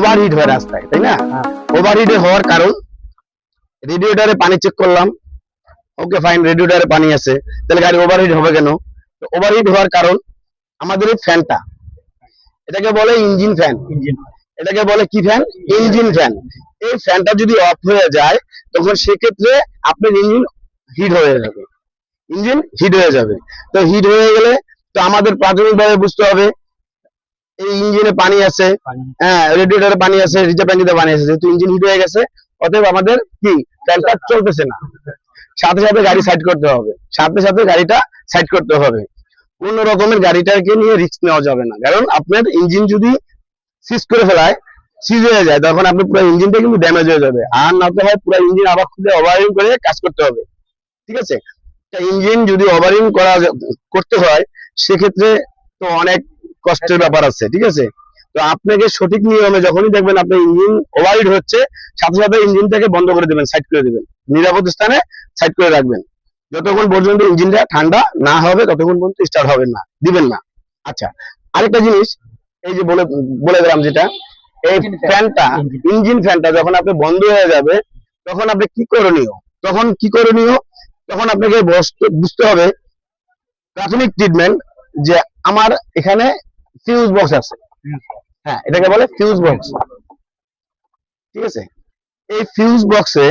Overheat হয় রাস্তায়, তাই না? ওভারহিট হওয়ার কারণ, রেডিয়েটরে পানি চেক করলাম, ওকে ফাইন, রেডিয়েটরে পানি আছে, তাহলে গাড়ি ওভারহিট হবে কেন? ওভারহিট হওয়ার কারণ আমাদের এই ফ্যানটা, এটাকে বলে ইঞ্জিন ফ্যান। এটাকে বলে কি ফ্যান? Engine fan. এই ফ্যানটা যদি অফ হয়ে যায় তখন সেক্ষেত্রে আপনার ইঞ্জিন হিট হয়ে যাবে, ইঞ্জিন হিট হয়ে যাবে। তো হিট হয়ে গেলে তো আমাদের প্রাথমিকভাবে বুঝতে হবে এই ইঞ্জিনে পানি আছে, হ্যাঁ, রেডিয়েটরে পানি আছে, রিজার্ভ ট্যাঙ্কিতে পানি আছে, যেহেতু ইঞ্জিন হিট হয়ে গেছে অতএব আমাদের কি ফ্যানটা চলতেছে না, সাথে সাথে গাড়ি সাইড করতে হবে, সাথে সাথে গাড়িটা সাইড করতে হবে। কোন রকমের গাড়িটাকে নিয়ে রিস্ক নেওয়া যাবে না, কারণ আপনার ইঞ্জিন যদি সিজ করে ফেলায়, সিজ হয়ে যায়, তখন আপনার পুরো ইঞ্জিনটা কিন্তু ড্যামেজ হয়ে যাবে। আর না তো হয় পুরো ইঞ্জিন আবার খুলে ওভারহিট করে কাজ করতে হবে, ঠিক আছে? ইঞ্জিন যদি ওভারহিট করতে হয় সেক্ষেত্রে তো অনেক কষ্টের ব্যাপার আছে, ঠিক আছে? তো আপনাকে সঠিক নিয়মে যখনই দেখবেন আপনার ইঞ্জিন ওভারহিট হচ্ছে, সাথে সাথে ইঞ্জিনটাকে বন্ধ করে দেবেন, সাইড করে দেবেন, নিরাপদ স্থানে সাইড করে রাখবেন। যতক্ষণ পর্যন্ত ইঞ্জিনটা ঠান্ডা না হবে ততক্ষণ পর্যন্ত স্টার্ট হবে না, দিবেন না। আচ্ছা, আরেকটা জিনিস, এই যে বলে দিলাম যেটা, এই ফ্যানটা, ইঞ্জিন ফ্যানটা যখন আপনি বন্ধ হয়ে যাবে তখন আপনি কি করণীয়, তখন আপনাকে বুঝতে হবে প্রাথমিক ট্রিটমেন্ট, যে আমার এখানে ফিউজ বক্স আছে, হ্যাঁ, এটাকে বলে ফিউজ বক্স, ঠিক আছে? এই ফিউজ বক্সে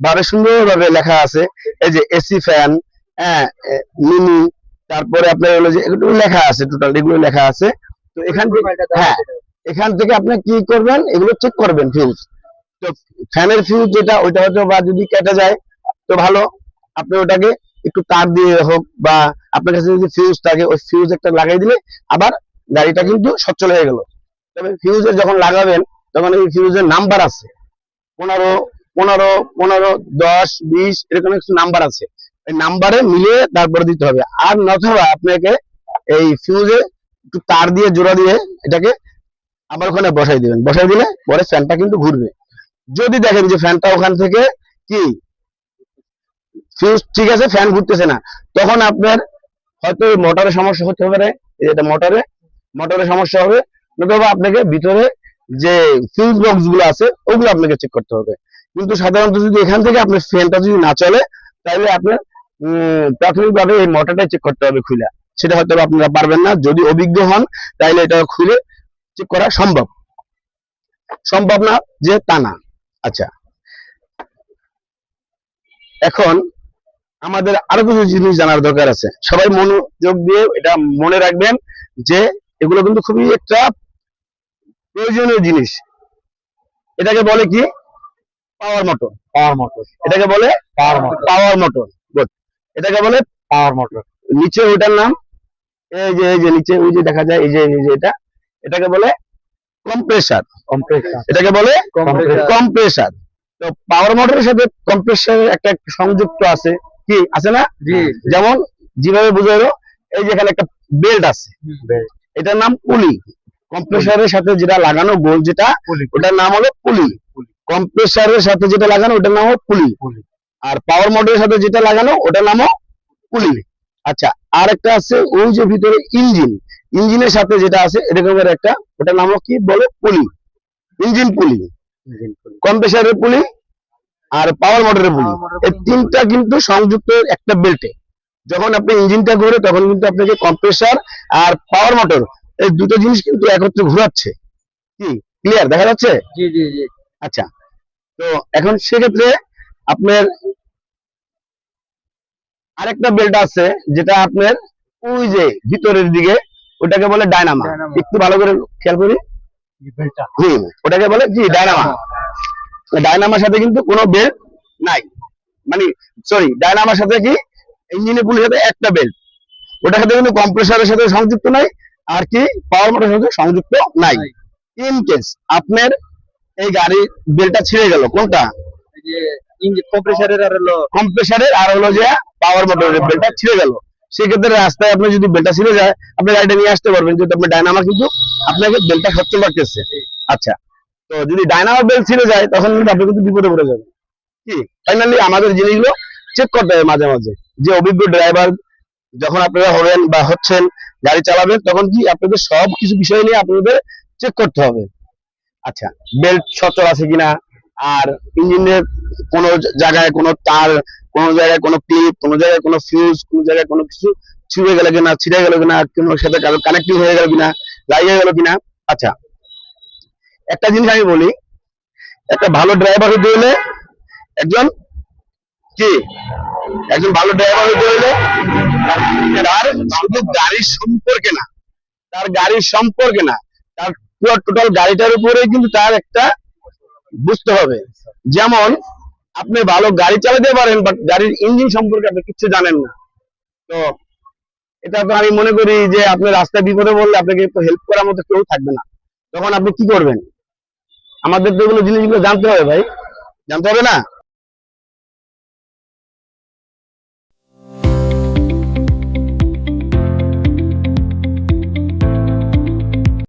ভাবে সুন্দরভাবে লেখা আছে, এই যে এসি ফ্যান, হ্যাঁ, মিনি, তারপরে আপনার হলো যে এগুলো লেখা আছে, টোটাল এগুলো লেখা আছে। তো এখান থেকে, হ্যাঁ, এখান থেকে আপনি কি করবেন, এগুলো চেক করবেন ফিউজ। তো ফ্যানের ফিউজ যেটা, ওইটা হয়তো বা যদি কেটে যায় তো ভালো, আপনি ওটাকে একটু তার দিয়ে হোক, বা আপনার কাছে যদি ফিউজ থাকে ওই ফিউজ একটা লাগাই দিলে আবার গাড়িটা কিন্তু সচল হয়ে গেল। তবে ফিউজের যখন লাগাবেন তখন এই ফিউজের নাম্বার আছে, 15, 15, 15, 10, 20 এরকম কিছু নাম্বার আছে, এই নাম্বারে মিলিয়ে তারপরে দিতে হবে। আর নতুবা আপনাকে এই ফিউজে একটু তার দিয়ে জোড়া দিয়ে এটাকে আবার ওখানে বসাই দিবেন, বসাই দিলে পরে ফ্যানটা কিন্তু ঘুরবে। যদি দেখেন যে ফ্যানটা ওখান থেকে কি ফিউজ ঠিক আছে, ফ্যান ঘুরতেছে না, তখন আপনার হয়তো মোটরের সমস্যা হতে পারে, এটা মোটরের সমস্যা হবে, নতুবা আপনাকে ভিতরে যে ফিউজ বক্স গুলো আছে ওগুলো আপনাকে চেক করতে হবে। কিন্তু সাধারণত যদি এখান থেকে আপনার ফ্যানটা যদি না চলে তাহলে আপনার প্রাথমিকভাবে এই মোটরটা চেক করতে হবে খুলে, সেটা হয়তো আপনারা পারবেন না। যদি অভিজ্ঞ হন তাহলে এটা খুলে চেক করা সম্ভব না যে তা না। আচ্ছা, এখন আমাদের আরো কিছু জিনিস জানার দরকার আছে, সবাই মনোযোগ দিয়ে এটা মনে রাখবেন যে এগুলো কিন্তু খুবই একটা প্রয়োজনীয় জিনিস। এটাকে বলে কি? পাওয়ার মোটর। এটাকে বলে পাওয়ার মোটর। গুড। এটাকে বলে পাওয়ার মোটর। নিচে ওইটার নাম, এই যে নিচে ওই যে দেখা যায়, এই যে এটা, এটাকে বলে কম্প্রেসার। এটাকে বলে কম্প্রেসার। তো পাওয়ার মোটরের সাথে কম্প্রেসারের একটা সংযুক্ত আছে, কি আছে না? যেমন যেভাবে বুঝাইলো, এই যে এখানে একটা বেল্ট আছে, এটার নাম পুলি। কম্প্রেসারের সাথে যেটা লাগানো গোল, যেটা ওটার নাম হলো পুলি। কম্প্রেসারের সাথে যেটা লাগানো ওটার নাম হলো পুলি, আর পাওয়ার মোটরের সাথে যেটা লাগানো ওটার নামও পুলি। আচ্ছা, আর একটা আছে ওই যে ভিতরে ইঞ্জিনের সাথে যেটা আছে এরকমের একটা, ওটার নামও কি বলে? পুলি। ইঞ্জিন পুলি, কম্প্রেসারের পুলি, আর পাওয়ার মোটরের পুলি, এই তিনটা কিন্তু সংযুক্ত একটা বেল্টে। যখন আপনি ইঞ্জিনটা ঘুরে তখন কিন্তু আপনাকে কম্প্রেসার আর পাওয়ার মোটর এই দুটো জিনিস কিন্তু একত্রে ঘোরাচ্ছে। কি ক্লিয়ার দেখা যাচ্ছে? আচ্ছা, তো এখন সেক্ষেত্রে আপনার আরেকটা বেল্ট আছে যেটা আপনার ওই যে ভিতরের দিকে, ওটাকে বলে ডায়নামা। একটু ভালো করে খেয়াল করি, ওটাকে বলে কি? ডায়নামা। ডায়নামার সাথে কিন্তু কোনো বেল্ট নাই, মানে সরি, ডায়নামার সাথে কি ইঞ্জিনের পুলির সাথে একটা বেল্ট, ওটার সাথে কিন্তু কম্প্রেসারের সাথে সংযুক্ত নাই, আর কি পাওয়ার মোটরের সাথে সংযুক্ত নাই। ইন কেস আপনার এই গাড়ির বেল্টটা ছিঁড়ে গেল, কোনটা? কম্প্রেসারের আর হলো যে পাওয়ার মোটরের বেল্টটা ছিঁড়ে গেল, সেক্ষেত্রে রাস্তায় আপনার যদি বেল্টটা ছিঁড়ে যায় আপনি গাড়িটা নিয়ে আসতে পারবেন, যেহেতু আপনার ডায়নামা কিন্তু আপনাকে বেল্টটা সচ্ছল রাখতেছে। আচ্ছা, তো যদি ডায়নামা বেল্ট ছিঁড়ে যায় তখন কিন্তু আপনি কিন্তু বিপদে পড়ে যাবেন। কি ফাইনালি আমাদের জিনিসগুলো চেক করতে হবে মাঝে মাঝে। যে অভিজ্ঞ ড্রাইভার যখন আপনারা হবেন বা হচ্ছেন, গাড়ি চালাবেন, তখন কি আপনাদের সব কিছু বিষয় নিয়ে আপনাদের চেক করতে হবে। আচ্ছা, বেল্ট সচল আছে কিনা, আর ইঞ্জিনের কোন জায়গায় কোনো তার, কোন জায়গায় কোনো ক্লিপ, কোন জায়গায় কোনো ফিউজ, কোন জায়গায় কোনো কিছু ছিঁড়ে গেল কিনা, ছিঁড়ে গেল কিনা, কোনো সাথে কানেক্টিং হয়ে গেল কিনা, লাগিয়ে গেল কিনা। আচ্ছা, একটা জিনিস আমি বলি, একটা ভালো ড্রাইভার হতে হলে একজন কি একজন ভালো ড্রাইভার হতে হলে তার শুধু গাড়ির সম্পর্কে না, তার গাড়ির সম্পর্কে না, তার পুরো টোটাল গাড়িটার উপরেই কিন্তু তার একটা বুঝতে হবে। যেমন আপনি ভালো গাড়ি চালাতে পারেন, বাট গাড়ির ইঞ্জিন সম্পর্কে আপনি কিছু জানেন না, তো এটা তো আমি মনে করি যে আপনি রাস্তায় বিপদে বললে আপনাকে তো হেল্প করার মতো কেউ থাকবে না, তখন আপনি কি করবেন? আমাদের তো এগুলো জিনিসগুলো জানতে হবে ভাই, জানতে হবে না?